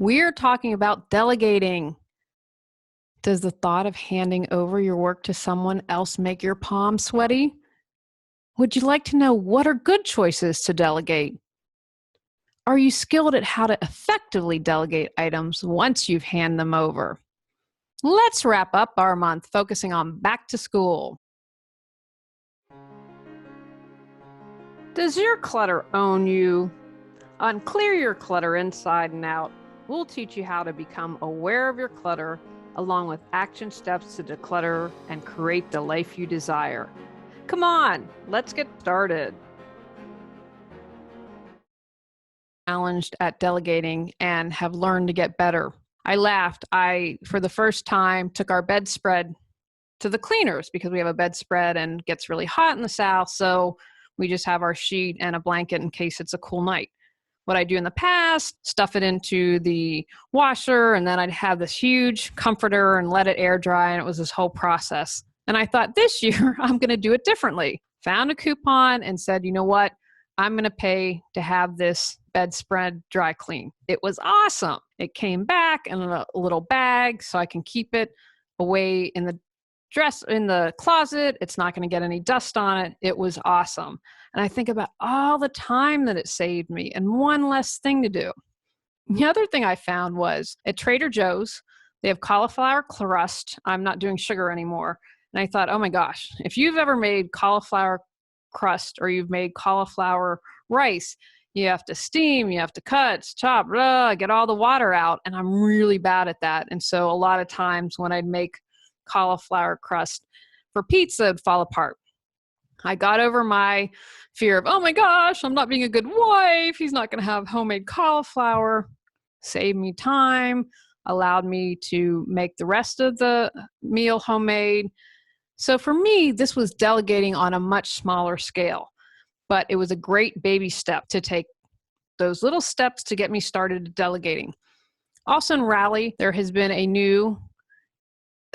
We're talking about delegating. Does the thought of handing over your work to someone else make your palms sweaty? Would you like to know what are good choices to delegate? Are you skilled at how to effectively delegate items once you've handed them over? Let's wrap up our month focusing on back to school. Does your clutter own you? On Clear Your Clutter Inside and Out, we'll teach you how to become aware of your clutter along with action steps to declutter and create the life you desire. Come on, let's get started. Challenged at delegating and have learned to get better. I laughed. For the first time, took our bedspread to the cleaners because we have a bedspread and it gets really hot in the South. So we just have our sheet and a blanket in case it's a cool night. What I do in the past, stuff it into the washer, and then I'd have this huge comforter and let it air dry, and it was this whole process. And I thought this year I'm going to do it differently. Found a coupon and said, you know what? I'm going to pay to have this bedspread dry clean. It was awesome. It came back in a little bag so I can keep it away in the closet. It's not going to get any dust on it. It was awesome. And I think about all the time that it saved me and one less thing to do. The other thing I found was at Trader Joe's, they have cauliflower crust. I'm not doing sugar anymore. And I thought, oh my gosh, if you've ever made cauliflower crust or you've made cauliflower rice, you have to steam, you have to cut, chop, get all the water out. And I'm really bad at that. And so a lot of times when I'd make cauliflower crust for pizza, it'd fall apart. I got over my fear of, oh my gosh, I'm not being a good wife. He's not going to have homemade cauliflower. Saved me time, allowed me to make the rest of the meal homemade. So for me, this was delegating on a much smaller scale, but it was a great baby step to take those little steps to get me started delegating. Also in Rally, there has been a new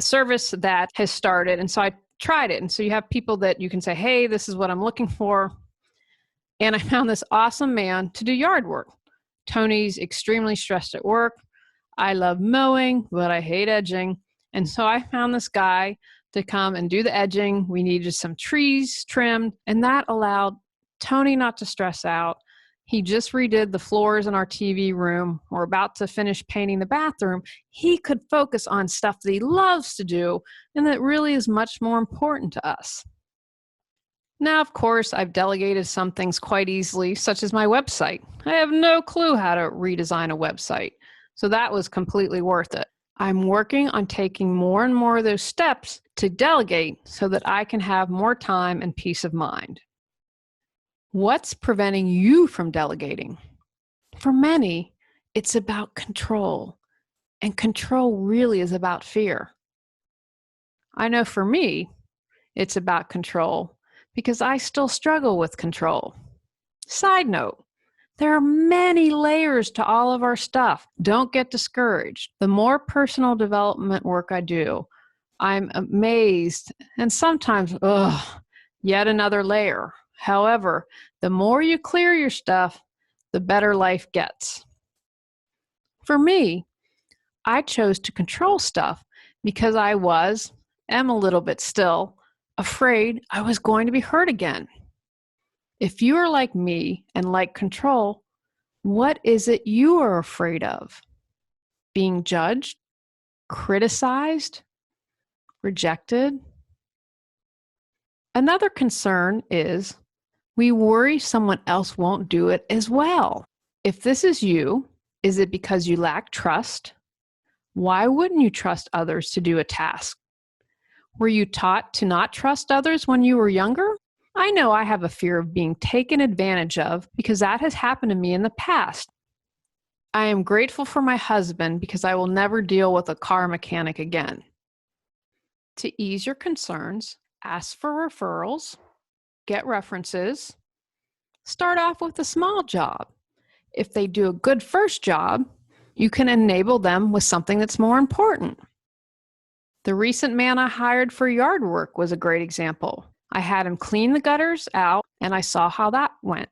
service that has started, and so I tried it. And so you have people that you can say, hey, this is what I'm looking for. And I found this awesome man to do yard work. Tony's extremely stressed at work. I love mowing, but I hate edging. And so I found this guy to come and do the edging. We needed some trees trimmed, and that allowed Tony not to stress out. He just redid the floors in our TV room. We're about to finish painting the bathroom. He could focus on stuff that he loves to do and that really is much more important to us. Now, of course, I've delegated some things quite easily, such as my website. I have no clue how to redesign a website, so that was completely worth it. I'm working on taking more and more of those steps to delegate so that I can have more time and peace of mind. What's preventing you from delegating? For many, it's about control, and control really is about fear. I know for me, it's about control because I still struggle with control. Side note, there are many layers to all of our stuff. Don't get discouraged. The more personal development work I do, I'm amazed and sometimes, yet another layer. However, the more you clear your stuff, the better life gets. For me, I chose to control stuff because I am a little bit still, afraid I was going to be hurt again. If you are like me and like control, what is it you are afraid of? Being judged, criticized, rejected? Another concern is we worry someone else won't do it as well. If this is you, is it because you lack trust? Why wouldn't you trust others to do a task? Were you taught to not trust others when you were younger? I know I have a fear of being taken advantage of because that has happened to me in the past. I am grateful for my husband because I will never deal with a car mechanic again. To ease your concerns, ask for referrals, get references, start off with a small job. If they do a good first job, you can enable them with something that's more important. The recent man I hired for yard work was a great example. I had him clean the gutters out, and I saw how that went.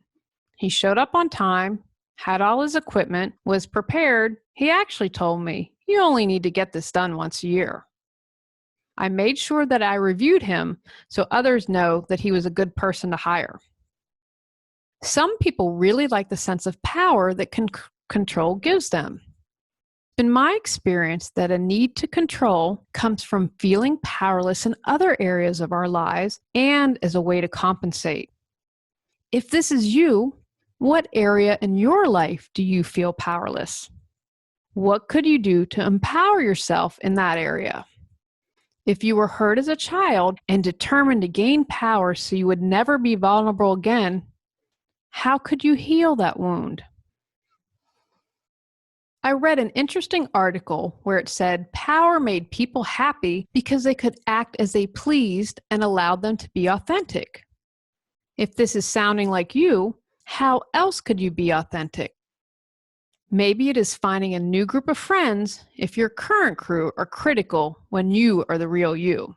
He showed up on time, had all his equipment, was prepared, he actually told me, "You only need to get this done once a year." I made sure that I reviewed him so others know that he was a good person to hire. Some people really like the sense of power that control gives them. In my experience, that a need to control comes from feeling powerless in other areas of our lives and as a way to compensate. If this is you, what area in your life do you feel powerless? What could you do to empower yourself in that area? If you were hurt as a child and determined to gain power so you would never be vulnerable again, how could you heal that wound? I read an interesting article where it said power made people happy because they could act as they pleased and allowed them to be authentic. If this is sounding like you, how else could you be authentic? Maybe it is finding a new group of friends if your current crew are critical when you are the real you.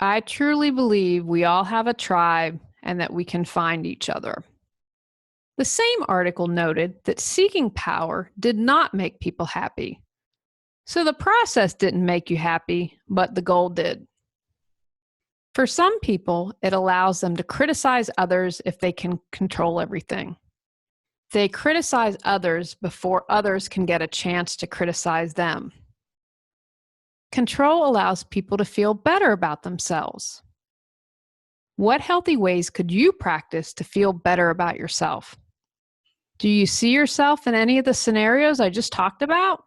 I truly believe we all have a tribe and that we can find each other. The same article noted that seeking power did not make people happy. So the process didn't make you happy, but the goal did. For some people, it allows them to criticize others if they can control everything. They criticize others before others can get a chance to criticize them. Control allows people to feel better about themselves. What healthy ways could you practice to feel better about yourself? Do you see yourself in any of the scenarios I just talked about?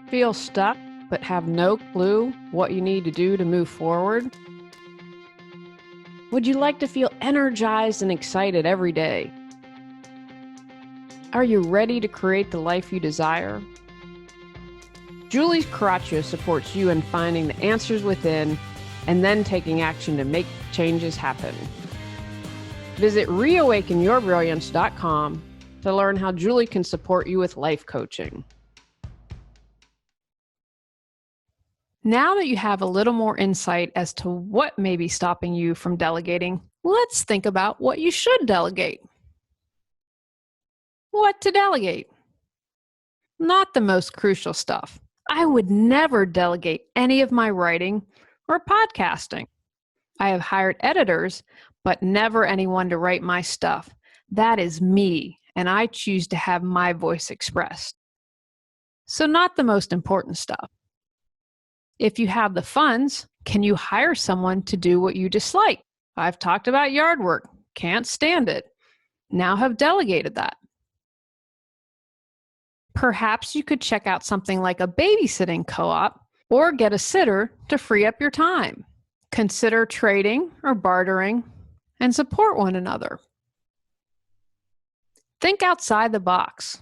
Feel stuck but have no clue what you need to do to move forward? Would you like to feel energized and excited every day? Are you ready to create the life you desire? Julie Coraccio supports you in finding the answers within and then taking action to make changes happen. Visit reawakenyourbrilliance.com to learn how Julie can support you with life coaching. Now that you have a little more insight as to what may be stopping you from delegating, let's think about what you should delegate. What to delegate? Not the most crucial stuff. I would never delegate any of my writing or podcasting. I have hired editors, but never anyone to write my stuff. That is me, and I choose to have my voice expressed. So not the most important stuff. If you have the funds, can you hire someone to do what you dislike? I've talked about yard work. Can't stand it. Now have delegated that. Perhaps you could check out something like a babysitting co-op or get a sitter to free up your time. Consider trading or bartering and support one another. Think outside the box.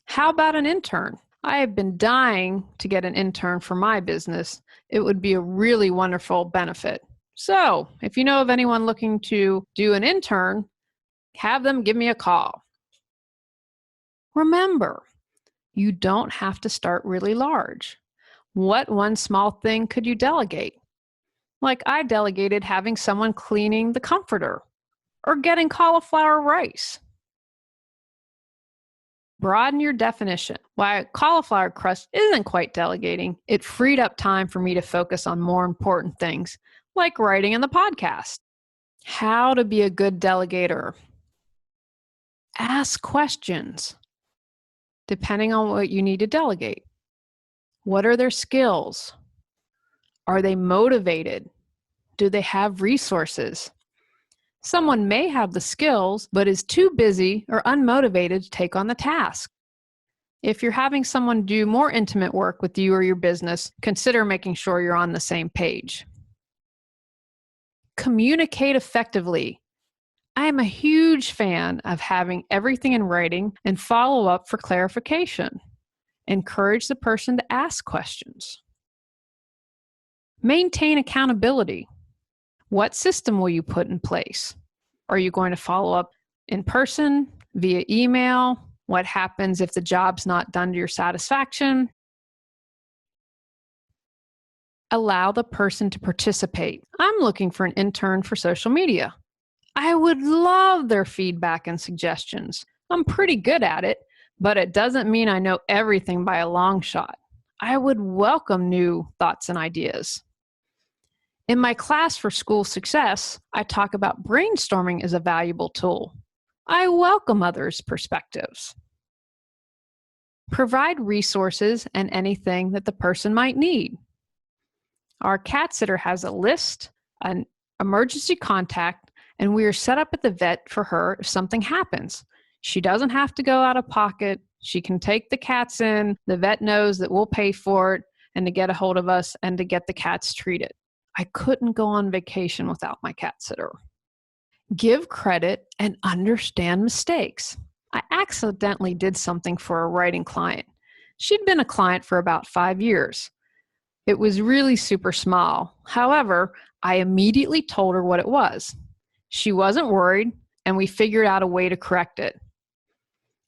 How about an intern? I have been dying to get an intern for my business. It would be a really wonderful benefit. So, if you know of anyone looking to do an intern, have them give me a call. Remember, you don't have to start really large. What one small thing could you delegate? Like I delegated having someone cleaning the comforter or getting cauliflower rice. Broaden your definition. While cauliflower crust isn't quite delegating, it freed up time for me to focus on more important things, like writing in the podcast. How to be a good delegator. Ask questions, depending on what you need to delegate. What are their skills? Are they motivated? Do they have resources? Someone may have the skills, but is too busy or unmotivated to take on the task. If you're having someone do more intimate work with you or your business, consider making sure you're on the same page. Communicate effectively. I am a huge fan of having everything in writing and follow up for clarification. Encourage the person to ask questions. Maintain accountability. What system will you put in place? Are you going to follow up in person, via email? What happens if the job's not done to your satisfaction? Allow the person to participate. I'm looking for an intern for social media. I would love their feedback and suggestions. I'm pretty good at it, but it doesn't mean I know everything by a long shot. I would welcome new thoughts and ideas. In my class for school success, I talk about brainstorming as a valuable tool. I welcome others' perspectives. Provide resources and anything that the person might need. Our cat sitter has a list, an emergency contact, and we are set up at the vet for her if something happens. She doesn't have to go out of pocket. She can take the cats in. The vet knows that we'll pay for it and to get a hold of us and to get the cats treated. I couldn't go on vacation without my cat sitter. Give credit and understand mistakes. I accidentally did something for a writing client. She'd been a client for about 5 years. It was really super small. However, I immediately told her what it was. She wasn't worried, and we figured out a way to correct it.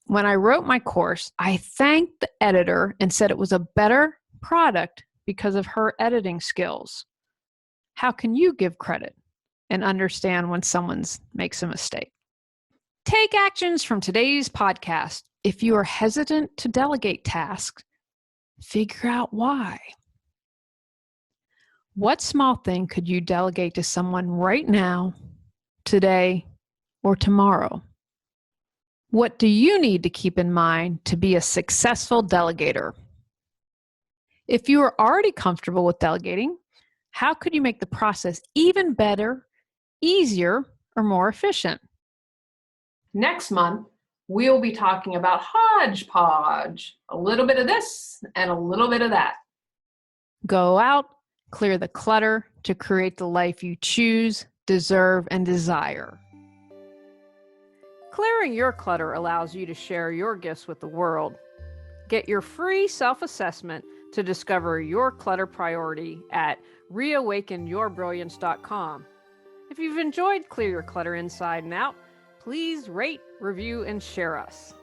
When I wrote my course, I thanked the editor and said it was a better product because of her editing skills. How can you give credit and understand when someone makes a mistake? Take actions from today's podcast. If you are hesitant to delegate tasks, figure out why. What small thing could you delegate to someone right now, today, or tomorrow? What do you need to keep in mind to be a successful delegator? If you are already comfortable with delegating, how could you make the process even better, easier, or more efficient? Next month, we'll be talking about hodgepodge, a little bit of this and a little bit of that. Go out, clear the clutter to create the life you choose, deserve, and desire. Clearing your clutter allows you to share your gifts with the world. Get your free self-assessment to discover your clutter priority at reawakenyourbrilliance.com. If you've enjoyed Clear Your Clutter Inside and Out, please rate, review, and share us.